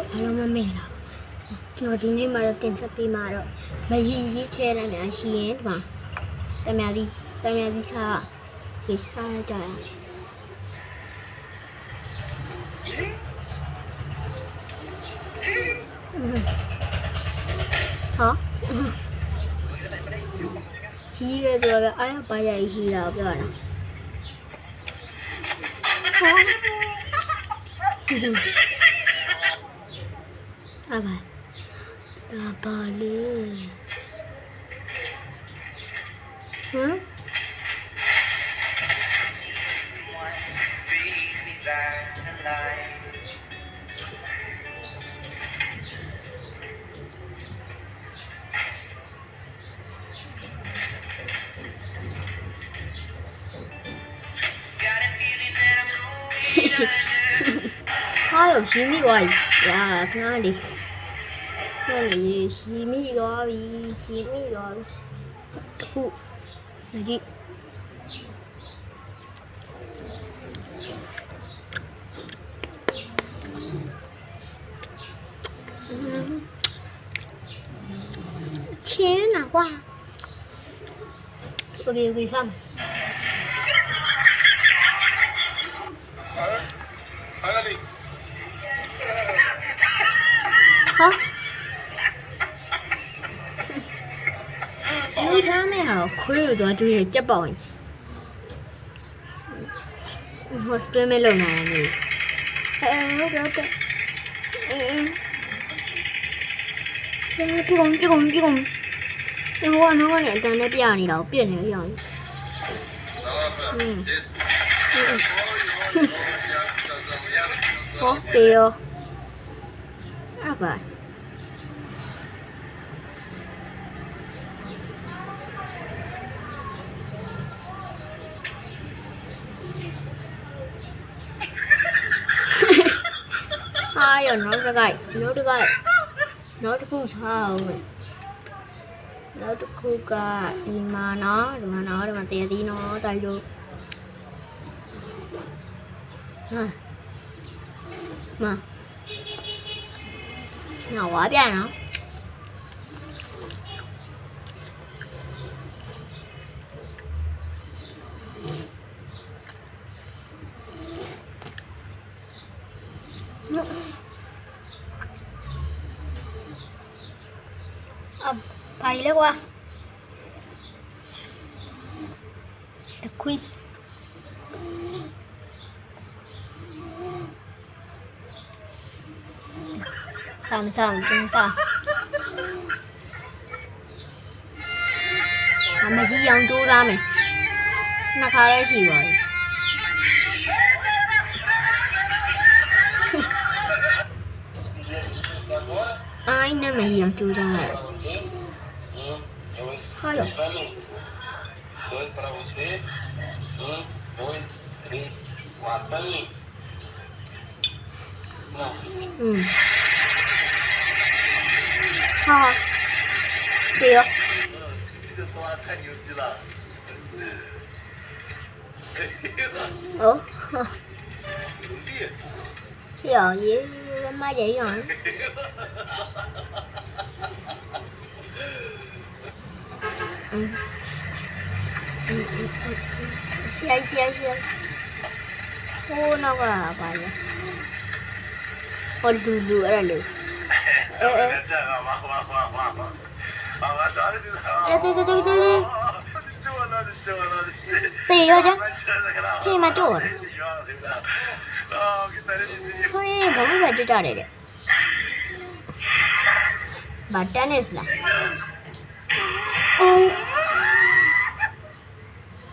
အားလုံးမမေ့လားကျွန်တော်ဒီနေ့မှတော့တင်ဆက်ပေးမှာတော့မရီရေးချဲလိုက်များရှိရင်ဒီမှာတမယာဒီစားဒီစားရကြရ好，七月多了，哎呀，八月一了，不要了。大白，大白嘞，嗯？他有洗米瓜呀，看哪里？那里洗米瓜比洗米瓜不，那里。天哪，哇！OK，上。好，你看没好，可以多就是接包的。我是专门弄来的。我不要的。别拱！我连在那边里头变了样。好，对哦。阿爸。ai giờ nói ra gậy nói cho cô sao nói cho cô cả đi mà nó rồi mà tè tí nó tay vô mà nhỏ quá bia nó phải lấy qua quy sao không sao mày chỉ dòng chú ra mày nó khá đấy gì rồi ai nên mày dòng chú ra này hai rồi ha gì vậy giờ gì mai vậy rồi Siya. Oo, nakakapaya. O, dudu, aralo. Tiyo dyan. Tiyo matur. Hoy, babu baru cari deh. Batanes lah.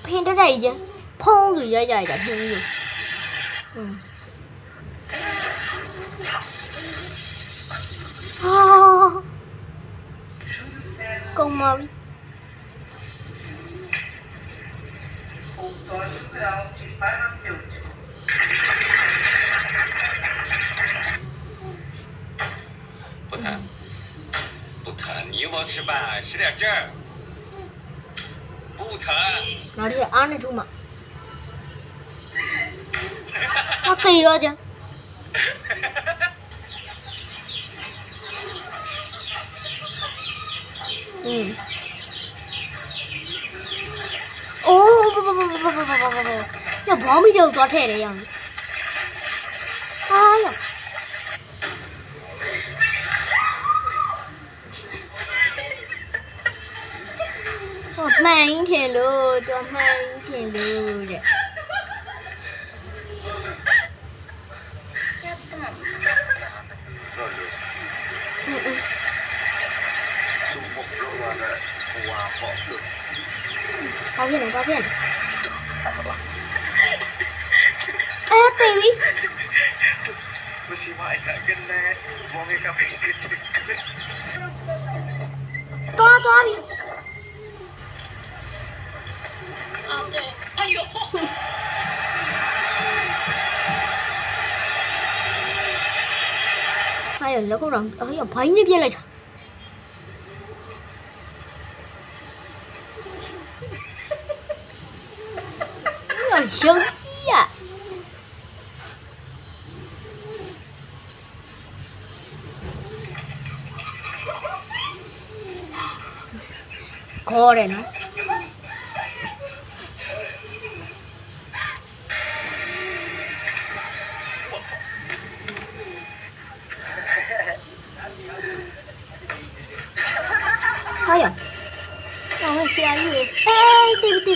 Phen tới đây chứ phong rồi dài cả thêm gì con mò đi不疼，你有没有吃饭？使点劲儿。不疼。nói đi ăn này chung mà nó kỳ rồi chứ အိုးရဘောင်းမီတော့သွားထည့်တယ်ရအောင်ဟာရဟောမှန်ထင်လို့တော့မှန်ထင်လို့တဲ့ ဘာဖြစ်လဲဘာဖြစ်လဲတေးပြီ မရှိမအိုက်ကနေဘောင်းကပ်ပြီးချစ် သွားပြီ 啊，对，哎呦， ဟာရလက်ကုပ်တော့ဟာရဘိုင်းနဲ့ပြက်လိုက်တာဟာရုံကြီးရခေါ်တယ်နော် 哎呀，我会下雨。哎，对不对？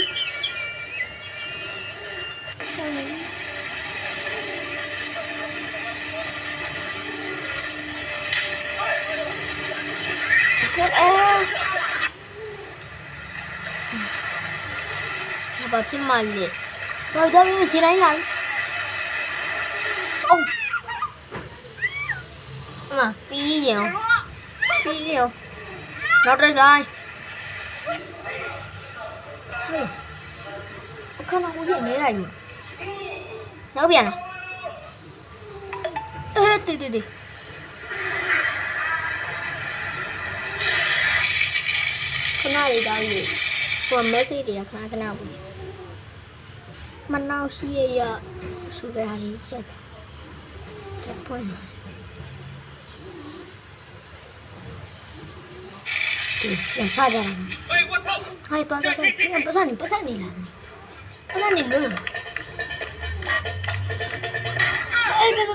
哎，我把这买了，我这边起来了。哦，妈，飞了，飞了。 နောက်တစ်တိုင်းဟေးအခါမှာကိုကြီးနေလိုက်ပြီနောက်ပြန်လာတေးခဏလေးတောင်းယူဟို message တွေကခဏဘူးမနောက်ရှိရဆိုကြလေးချက်တက်ပွင့်ရစားကြတာ 哎我操 ဟိုက်သွားပတ်စံနေလားပတ်စံနေလို့အေးဘယ်တ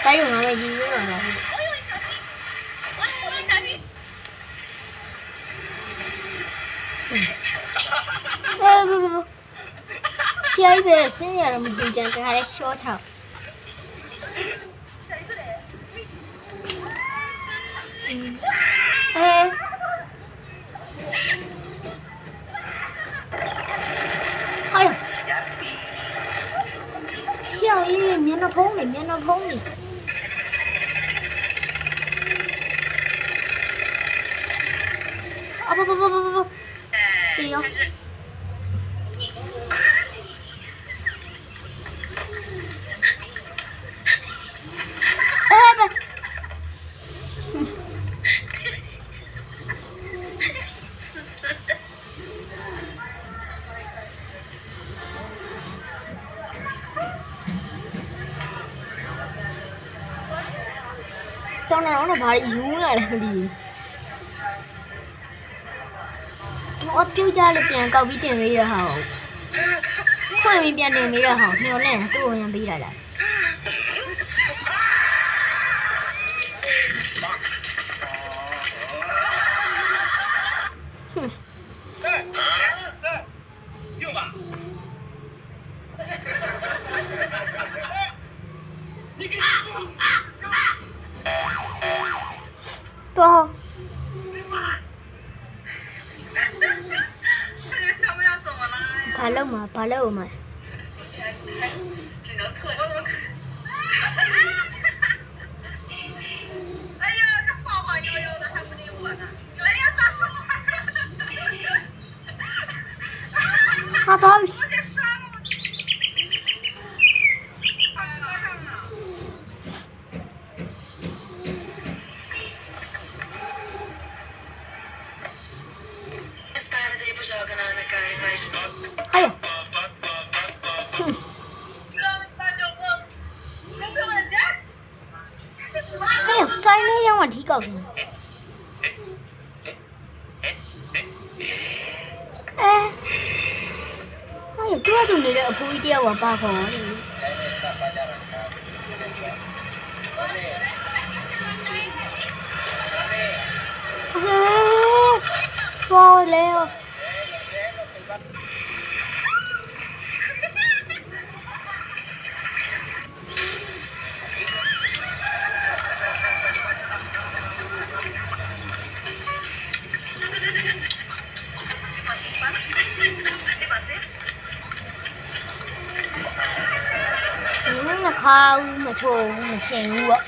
ိုင်းရုံနဲ့ရင်းရတာလား 我以为小心，我以为小心。 ဆရာကြီးပဲဆင်းရတော့မကြင်ကြံတခါလဲရှော့ထောက်ဟာယောက်ကြီးမျက်နှာဖုံးနေအဘတေးရောကျောင်းနေတော့ဘာယူလာလဲမသိဘူး။我丢家里边搞不定没人好，换一边的没人好，没有人都我想背来了。哼，用吧多好。爬楼嘛。只能测。哎呀，这晃晃悠悠的还不理我呢！哎呀，抓手串！他到底？我给刷了，我趴车上了。 哎呦！哼。这大舅哥，别问မှဒီကောက်တယ်ဟာရတူတူနေတဲ့အဖိုးကြီးတယောက်ကပါခေါ်တယ်ပေါ်လေခါဦးမချိုးမချင်ဘူးပေါ့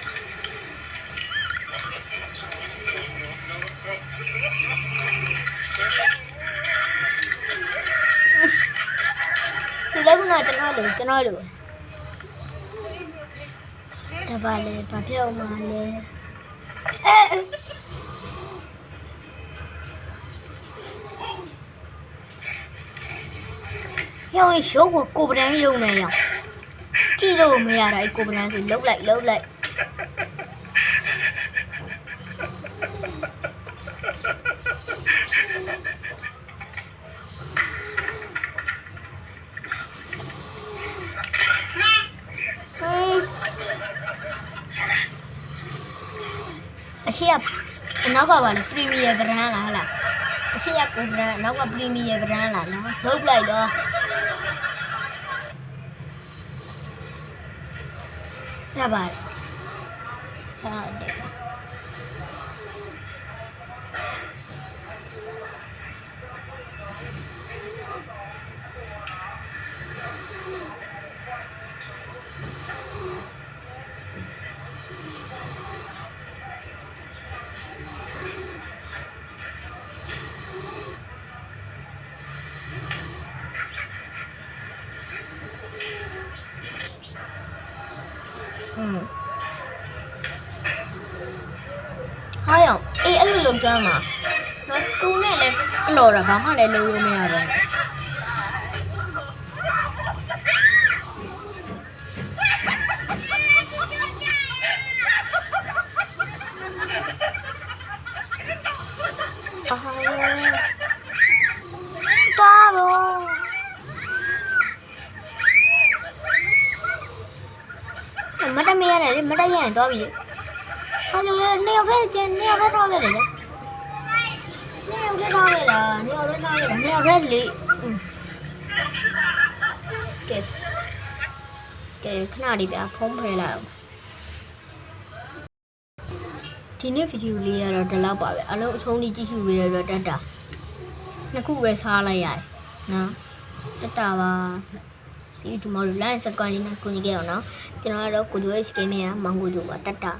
ဒီလိုကကျွန်တော်လိုတပါလေဘာပြောမှလဲရောင်းရုပ်ကိုပဒန်းရုံနေရအောင်ကြည့်လို့မရတာကိုပဒန်းဆိုလှုပ်လိုက်အရှိအနောက်ကပါလေပရီမီယာပဒန်းလားဟုတ်လားအရှိကကိုပဒန်းနောက်ကပရီမီယာပဒန်းလားနော်လှုပ်လိုက်တော့ရပါတယ်ဟုတ်တယ်ဟာရောအေးအဲ့လိုလုပ်ကြမှာနော်တူနဲ့လည်းကလော်တာဘာမှလည်းလုပ်လို့မရပါဘူးအာတာဘောမတမရတယ်လေမတရရင်တော့ပြီဟာလေနေရောက်ခဲ့တယ်နေရောက်ခဲ့တော့ခဲ့တယ်လေနေရောက်ခဲ့တော့ခဲ့လားနေရောက်ခဲ့လေကဲခဏလေးပြဖုံးဖယ်လိုက်အောင်ဒီနေ့ဗီဒီယိုလေးကတော့ဒီလောက်ပါပဲအလုံးအဆုံးလေးကြည့်ရှုပေးရတော့တက်တာနှစ်ခုပဲစားလိုက်ရတယ်နော်တက်တာပါSee you tomorrow. Like, subscribe, and comment.ကျွန်တော်ကတော့ကိုဂျိုရဲ့ skin နဲ့မောင်ကိုဂျိုပါတက်တာ